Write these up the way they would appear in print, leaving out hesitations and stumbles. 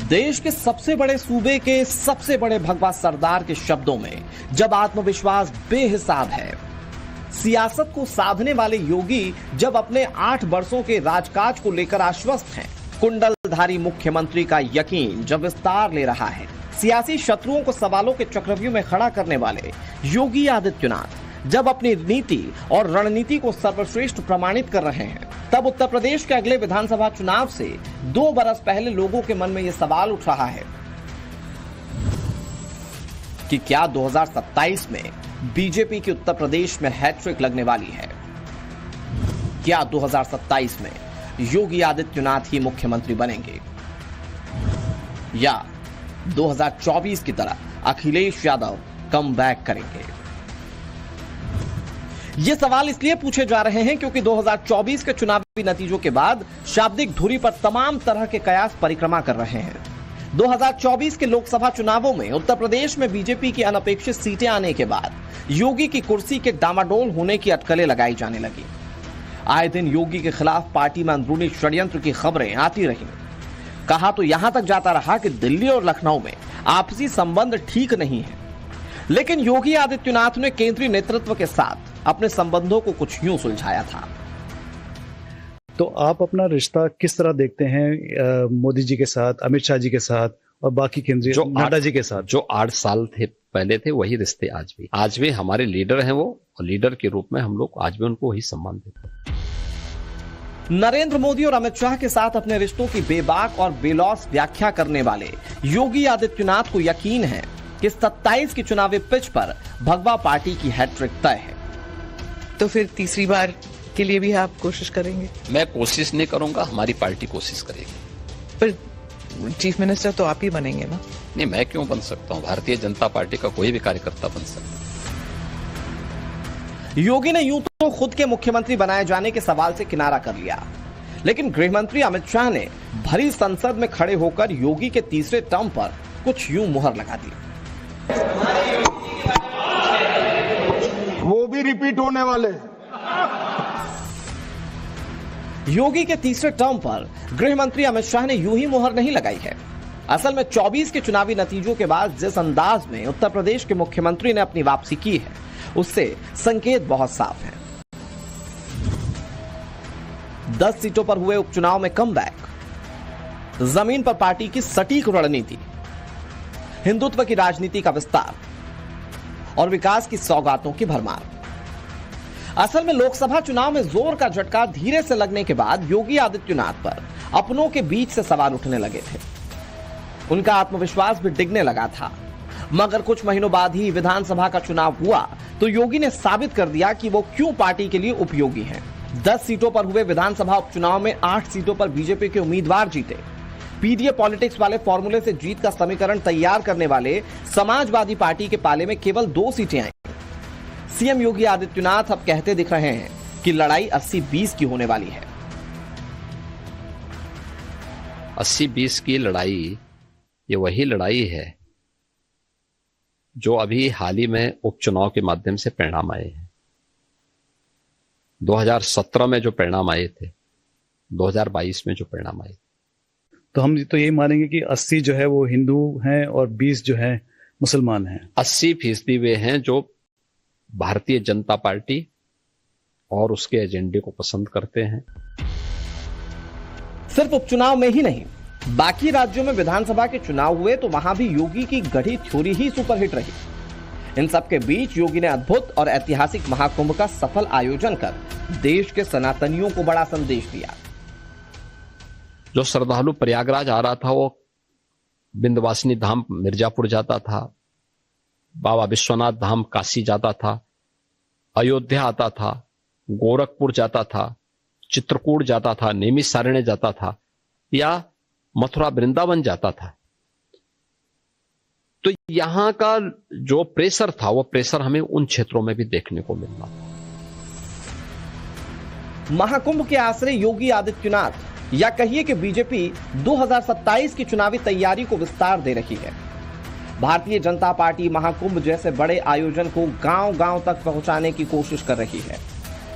देश के सबसे बड़े सूबे के सबसे बड़े भगवा सरदार के शब्दों में जब आत्मविश्वास बेहिसाब है, सियासत को साधने वाले योगी जब अपने 8 वर्षों के राजकाज को लेकर आश्वस्त हैं, कुंडलधारी मुख्यमंत्री का यकीन जब विस्तार ले रहा है, सियासी शत्रुओं को सवालों के चक्रव्यूह में खड़ा करने वाले योगी आदित्यनाथ जब अपनी नीति और रणनीति को सर्वश्रेष्ठ प्रमाणित कर रहे हैं, तब उत्तर प्रदेश के अगले विधानसभा चुनाव से 2 बरस पहले लोगों के मन में यह सवाल उठ रहा है कि क्या 2027 में बीजेपी की उत्तर प्रदेश में हैट्रिक लगने वाली है? क्या 2027 में योगी आदित्यनाथ ही मुख्यमंत्री बनेंगे या 2024 की तरह अखिलेश यादव कम बैक करेंगे? ये सवाल इसलिए पूछे जा रहे हैं क्योंकि 2024 के चुनावी नतीजों के बाद शाब्दिक धुरी पर तमाम तरह के कयास परिक्रमा कर रहे हैं। 2024 के लोकसभा चुनावों में उत्तर प्रदेश में बीजेपी की अनपेक्षित सीटें आने के बाद योगी की कुर्सी के डामाडोल होने की अटकलें लगाई जाने लगी। आए दिन योगी के खिलाफ पार्टी में अंदरूनी षड्यंत्र की खबरें आती रही। कहा तो यहां तक जाता रहा कि दिल्ली और लखनऊ में आपसी संबंध ठीक नहीं है, लेकिन योगी आदित्यनाथ ने केंद्रीय नेतृत्व के साथ अपने संबंधों को कुछ यूं सुलझाया था। तो आप अपना रिश्ता किस तरह देखते हैं मोदी जी के साथ, अमित शाह जी के साथ और बाकी केंद्रीय नड्डा जी के साथ? जो 8 साल थे पहले थे वही रिश्ते आज भी हमारे लीडर हैं वो, और लीडर के रूप में हम लोग आज भी उनको वही सम्मान देते हैं। नरेंद्र मोदी और अमित शाह के साथ अपने रिश्तों की बेबाक और बेलौस व्याख्या करने वाले योगी आदित्यनाथ को यकीन है कि 27 की चुनावी पिच पर भगवा पार्टी की हैट्रिक तय है। तो फिर तीसरी बार के लिए भी आप कोशिश करेंगे? मैं कोशिश नहीं करूंगा, हमारी पार्टी कोशिश करेगी। पर चीफ मिनिस्टर तो आप ही बनेंगे ना? नहीं, मैं क्यों बन सकता हूं? भारतीय जनता पार्टी का कोई भी कार्यकर्ता बन सकता है। योगी ने यूं तो खुद के मुख्यमंत्री बनाए जाने के सवाल से किनारा कर लिया, लेकिन गृह मंत्री अमित शाह ने भरी संसद में खड़े होकर योगी के तीसरे टर्म पर कुछ यूं मुहर लगा दी। वो भी रिपीट होने वाले। योगी के तीसरे टर्म पर गृह मंत्री अमित शाह ने यूं ही मुहर नहीं लगाई है। असल में 24 के चुनावी नतीजों के बाद जिस अंदाज में उत्तर प्रदेश के मुख्यमंत्री ने अपनी वापसी की है, उससे संकेत बहुत साफ है। 10 सीटों पर हुए उपचुनाव में कमबैक, जमीन पर पार्टी की सटीक रणनीति, हिंदुत्व की राजनीति का विस्तार और विकास की सौगातों की भरमार। असल में लोकसभा चुनाव में जोर का झटका धीरे से लगने के बाद योगी आदित्यनाथ पर अपनों के बीच से सवाल उठने लगे थे। उनका आत्मविश्वास भी डिगने लगा था, मगर कुछ महीनों बाद ही विधानसभा का चुनाव हुआ तो योगी ने साबित कर दिया कि वो क्यों पार्टी के लिए उपयोगी हैं। 10 सीटों पर हुए विधानसभा उपचुनाव में 8 सीटों पर बीजेपी के उम्मीदवार जीते। पीडीए पॉलिटिक्स वाले फॉर्मूले से जीत का समीकरण तैयार करने वाले समाजवादी पार्टी के पाले में केवल 2 सीटें आई। सीएम योगी आदित्यनाथ अब कहते दिख रहे हैं कि लड़ाई 80-20 की होने वाली है। 80-20 की लड़ाई, ये वही लड़ाई है जो अभी हाल ही में उपचुनाव के माध्यम से परिणाम आए हैं। 2017 में जो परिणाम आए थे, 2022 में जो परिणाम आए। तो हम तो यही मानेंगे कि 80 जो है वो हिंदू हैं और 20 जो है मुसलमान हैं। 80% वे हैं जो भारतीय जनता पार्टी और उसके एजेंडे को पसंद करते हैं। सिर्फ उपचुनाव में ही नहीं, बाकी राज्यों में विधानसभा के चुनाव हुए तो वहां भी योगी की गढ़ी थ्योरी ही सुपरहिट रही। इन सबके बीच योगी ने अद्भुत और ऐतिहासिक महाकुंभ का सफल आयोजन कर देश के सनातनियों को बड़ा संदेश दिया। जो श्रद्धालु प्रयागराज आ रहा था वो विंध्यवासिनी धाम मिर्जापुर जाता था, बाबा विश्वनाथ धाम काशी जाता था, अयोध्या आता था, गोरखपुर जाता था, चित्रकूट जाता था, नैमिषारण्य जाता था या मथुरा वृंदावन जाता था। तो यहां का जो प्रेशर था वो प्रेशर हमें उन क्षेत्रों में भी देखने को मिलना था। महाकुंभ के आश्रय योगी आदित्यनाथ या कहिए कि बीजेपी 2027 की चुनावी तैयारी को विस्तार दे रही है। भारतीय जनता पार्टी महाकुंभ जैसे बड़े आयोजन को गांव-गांव तक पहुंचाने की कोशिश कर रही है।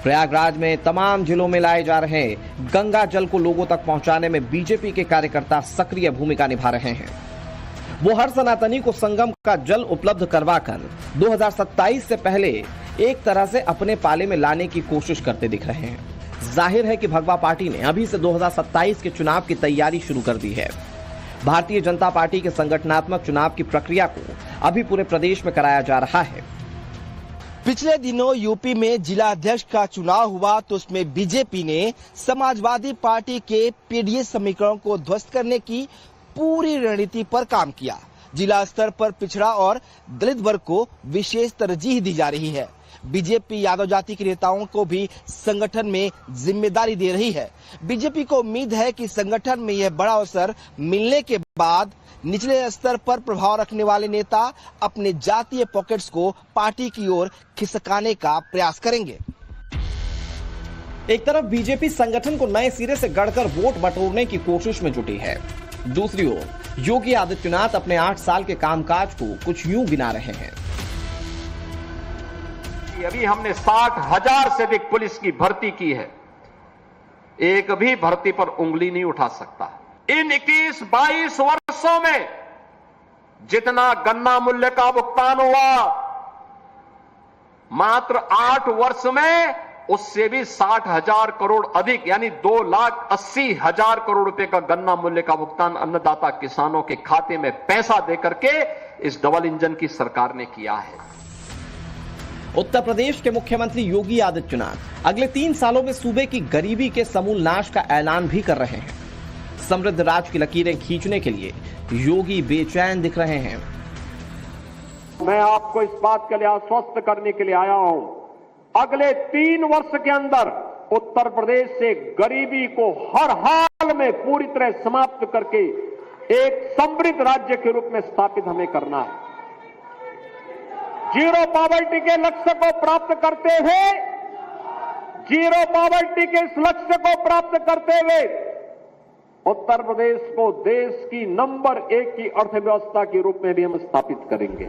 प्रयागराज में तमाम जिलों में लाए जा रहे गंगा जल को लोगों तक पहुंचाने में बीजेपी के कार्यकर्ता सक्रिय भूमिका निभा रहे हैं। वो हर सनातनी को संगम का जल उपलब्ध करवाकर 2027 से पहले एक तरह से अपने पाले में लाने की कोशिश करते दिख रहे हैं। जाहिर है कि भगवा पार्टी ने अभी से 2027 के चुनाव की तैयारी शुरू कर दी है। भारतीय जनता पार्टी के संगठनात्मक चुनाव की प्रक्रिया को अभी पूरे प्रदेश में कराया जा रहा है। पिछले दिनों यूपी में जिला अध्यक्ष का चुनाव हुआ तो उसमें बीजेपी ने समाजवादी पार्टी के पीडीएस समीकरण को ध्वस्त करने की पूरी रणनीति पर काम किया। जिला स्तर पर पिछड़ा और दलित वर्ग को विशेष तरजीह दी जा रही है। बीजेपी यादव जाति के नेताओं को भी संगठन में जिम्मेदारी दे रही है। बीजेपी को उम्मीद है कि संगठन में यह बड़ा अवसर मिलने के बाद निचले स्तर पर प्रभाव रखने वाले नेता अपने जातीय पॉकेट्स को पार्टी की ओर खिसकाने का प्रयास करेंगे। एक तरफ बीजेपी संगठन को नए सिरे से गढ़कर वोट बटोरने की कोशिश में जुटी है, दूसरी ओर योगी आदित्यनाथ अपने 8 साल के कामकाज को कुछ यूं गिना रहे हैं। अभी हमने 60,000 से अधिक पुलिस की भर्ती की है, एक भी भर्ती पर उंगली नहीं उठा सकता। इन 21-22 वर्षों में जितना गन्ना मूल्य का भुगतान हुआ, मात्र 8 वर्ष में उससे भी 60,000 करोड़ अधिक यानी 2,80,000 करोड़ रुपए का गन्ना मूल्य का भुगतान अन्नदाता किसानों के खाते में पैसा देकर के इस डबल इंजन की सरकार ने किया है। उत्तर प्रदेश के मुख्यमंत्री योगी आदित्यनाथ अगले 3 सालों में सूबे की गरीबी के समूल नाश का ऐलान भी कर रहे हैं। समृद्ध राज की लकीरें खींचने के लिए योगी बेचैन दिख रहे हैं। मैं आपको इस बात के लिए आश्वस्त करने के लिए आया हूं, अगले 3 वर्ष के अंदर उत्तर प्रदेश से गरीबी को हर हाल में पूरी तरह समाप्त करके एक समृद्ध राज्य के रूप में स्थापित हमें करना है। जीरो पॉवर्टी के लक्ष्य को प्राप्त करते हुए इस लक्ष्य को प्राप्त करते हुए उत्तर प्रदेश को देश की नंबर 1 की अर्थव्यवस्था के रूप में भी हम स्थापित करेंगे।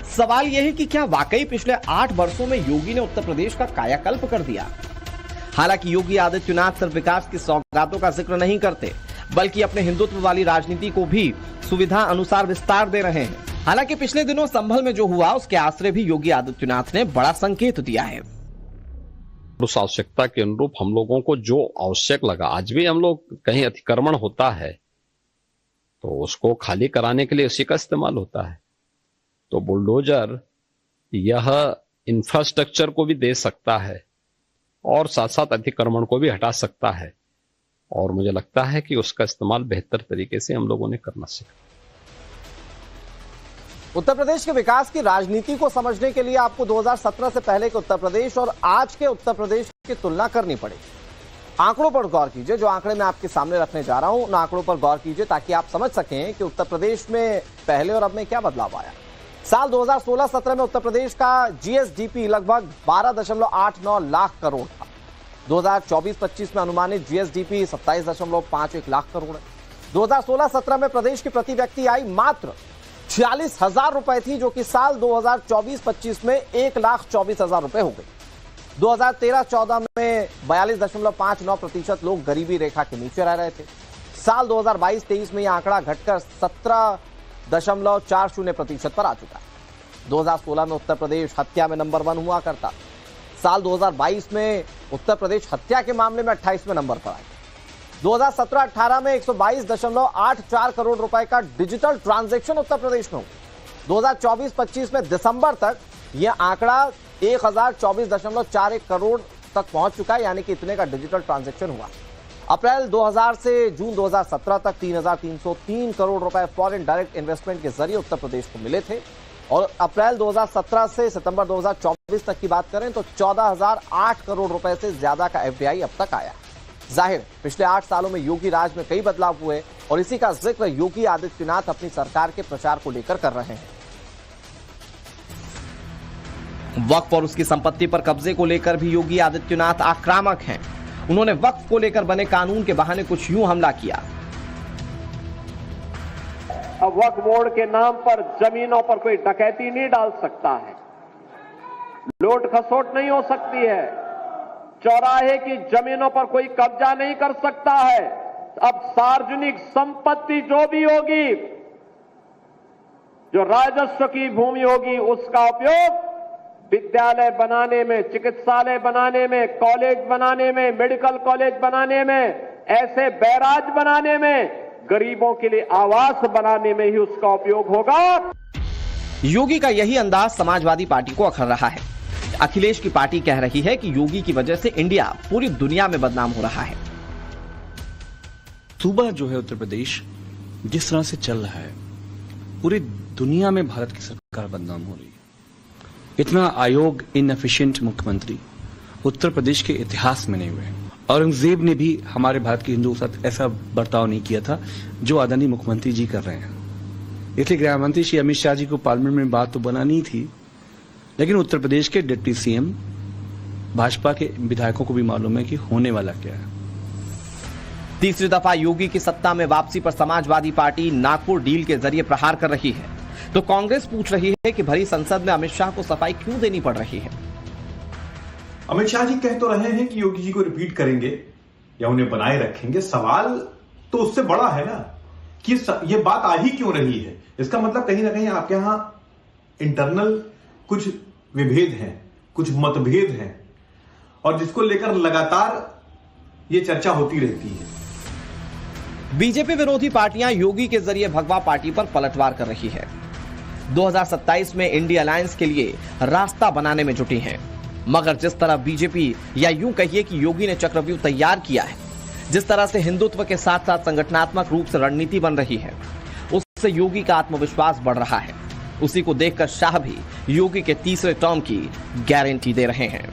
सवाल यह है कि क्या वाकई पिछले 8 वर्षों में योगी ने उत्तर प्रदेश का कायाकल्प कर दिया? हालांकि योगी आदित्यनाथ सिर्फ विकास की सौगातों का जिक्र नहीं करते, बल्कि अपने हिंदुत्व वाली राजनीति को भी सुविधा अनुसार विस्तार दे रहे हैं। हालांकि पिछले दिनों संभल में जो हुआ उसके आश्रय भी योगी आदित्यनाथ ने बड़ा संकेत दिया है। उस आवश्यकता के अनुरूप हम लोगों को जो आवश्यक लगा, आज भी हम लोग कहीं अतिक्रमण होता है तो उसको खाली कराने के लिए उसी का इस्तेमाल होता है। तो बुलडोजर यह इंफ्रास्ट्रक्चर को भी दे सकता है और साथ साथ अतिक्रमण को भी हटा सकता है, और मुझे लगता है कि उसका इस्तेमाल बेहतर तरीके से हम लोगों ने करना सीखा। उत्तर प्रदेश के विकास की राजनीति को समझने के लिए आपको 2017 से पहले के उत्तर प्रदेश और आज के उत्तर प्रदेश की तुलना करनी पड़ेगी। आंकड़ों पर गौर कीजिए, जो आंकड़े मैं आपके सामने रखने जा रहा हूं उन आंकड़ों पर गौर कीजिए ताकि आप समझ सकें कि उत्तर प्रदेश में पहले और अब में क्या बदलाव आया। साल 2016-17 में उत्तर प्रदेश का जीएसडीपी लगभग 12.89 लाख करोड़ था। 2024-25 में अनुमानित जीएसडीपी 27.51 लाख करोड़ है। 2016-17 में प्रदेश की प्रति व्यक्ति आय मात्र 46,000 रुपए थी, जो कि साल 2024-25 में 1,24,000 रुपए हो गई। 2013-14 में 42.59% लोग गरीबी रेखा के नीचे रह रहे थे। साल 2022-23 में यह आंकड़ा घटकर 17.40% पर आ चुका है। 2016 में उत्तर प्रदेश हत्या में नंबर 1 हुआ करता। साल 2022 में उत्तर प्रदेश हत्या के मामले में 28वें नंबर पर आया। 2017-18 में 122.84 करोड़ रुपए का डिजिटल ट्रांजैक्शन उत्तर प्रदेश में हुआ। 2024-25 में दिसंबर तक यह आंकड़ा 1024.41 करोड़ तक पहुंच चुका है, यानी कि इतने का डिजिटल ट्रांजैक्शन हुआ। अप्रैल 2000 से जून 2017 तक 3,303 करोड़ रुपए फॉरेन डायरेक्ट इन्वेस्टमेंट के जरिए उत्तर प्रदेश को मिले थे, और अप्रैल 2017 से सितंबर 2024 तक की बात करें तो 14,008 करोड़ रुपए से ज्यादा का एफडीआई अब तक आया। जाहिर पिछले 8 सालों में योगी राज में कई बदलाव हुए और इसी का जिक्र योगी आदित्यनाथ अपनी सरकार के प्रचार को लेकर कर रहे हैं। वक्फ और उसकी संपत्ति पर कब्जे को लेकर भी योगी आदित्यनाथ आक्रामक हैं। उन्होंने वक्फ को लेकर बने कानून के बहाने कुछ यूं हमला किया। अब वक्फ बोर्ड के नाम पर जमीनों पर कोई डकैती नहीं डाल सकता है। लूट खसोट नहीं हो सकती है, चौराहे की जमीनों पर कोई कब्जा नहीं कर सकता है। अब सार्वजनिक संपत्ति जो भी होगी, जो राजस्व की भूमि होगी, उसका उपयोग विद्यालय बनाने में, चिकित्सालय बनाने में, कॉलेज बनाने में, मेडिकल कॉलेज बनाने में, ऐसे बैराज बनाने में, गरीबों के लिए आवास बनाने में ही उसका उपयोग होगा। योगी का यही अंदाज समाजवादी पार्टी को अखर रहा है। अखिलेश की पार्टी कह रही है कि योगी की वजह से इंडिया पूरी दुनिया में बदनाम हो रहा है। सूबा जो है उत्तर प्रदेश जिस तरह से चल रहा है, पूरी दुनिया में भारत की सरकार बदनाम हो रही है। इतना आयोग इनएफिशिएंट मुख्यमंत्री उत्तर प्रदेश के इतिहास में नहीं हुए। औरंगजेब ने भी हमारे भारत के हिंदुओं के साथ ऐसा बर्ताव नहीं किया था जो आदरणीय मुख्यमंत्री जी कर रहे हैं। इसलिए गृह मंत्री श्री अमित शाह जी को पार्लियामेंट में बात तो बनानी थी, लेकिन उत्तर प्रदेश के डिप्टी सीएम भाजपा के विधायकों को भी मालूम है कि होने वाला क्या है। तीसरी दफा योगी की सत्ता में वापसी पर समाजवादी पार्टी नागपुर डील के जरिए प्रहार कर रही है, तो कांग्रेस पूछ रही है कि भरी संसद में अमित शाह को सफाई क्यों देनी पड़ रही है। अमित शाह जी कह तो रहे हैं कि योगी जी को रिपीट करेंगे या उन्हें बनाए रखेंगे। सवाल तो उससे बड़ा है ना कि ये बात आ ही क्यों रही है। इसका मतलब कहीं ना कहीं आपके यहां इंटरनल कुछ विभेद हैं, कुछ मतभेद हैं, और जिसको लेकर लगातार ये चर्चा होती रहती है। बीजेपी विरोधी पार्टियां योगी के जरिए भगवा पार्टी पर पलटवार कर रही है। 2027 में इंडिया अलायंस के लिए रास्ता बनाने में जुटी हैं। मगर जिस तरह बीजेपी, या यूं कहिए कि योगी ने चक्रव्यूह तैयार किया है, जिस तरह से हिंदुत्व के साथ साथ संगठनात्मक रूप से रणनीति बन रही है, उससे योगी का आत्मविश्वास बढ़ रहा है। उसी को देखकर शाह भी योगी के तीसरे टर्म की गारंटी दे रहे हैं।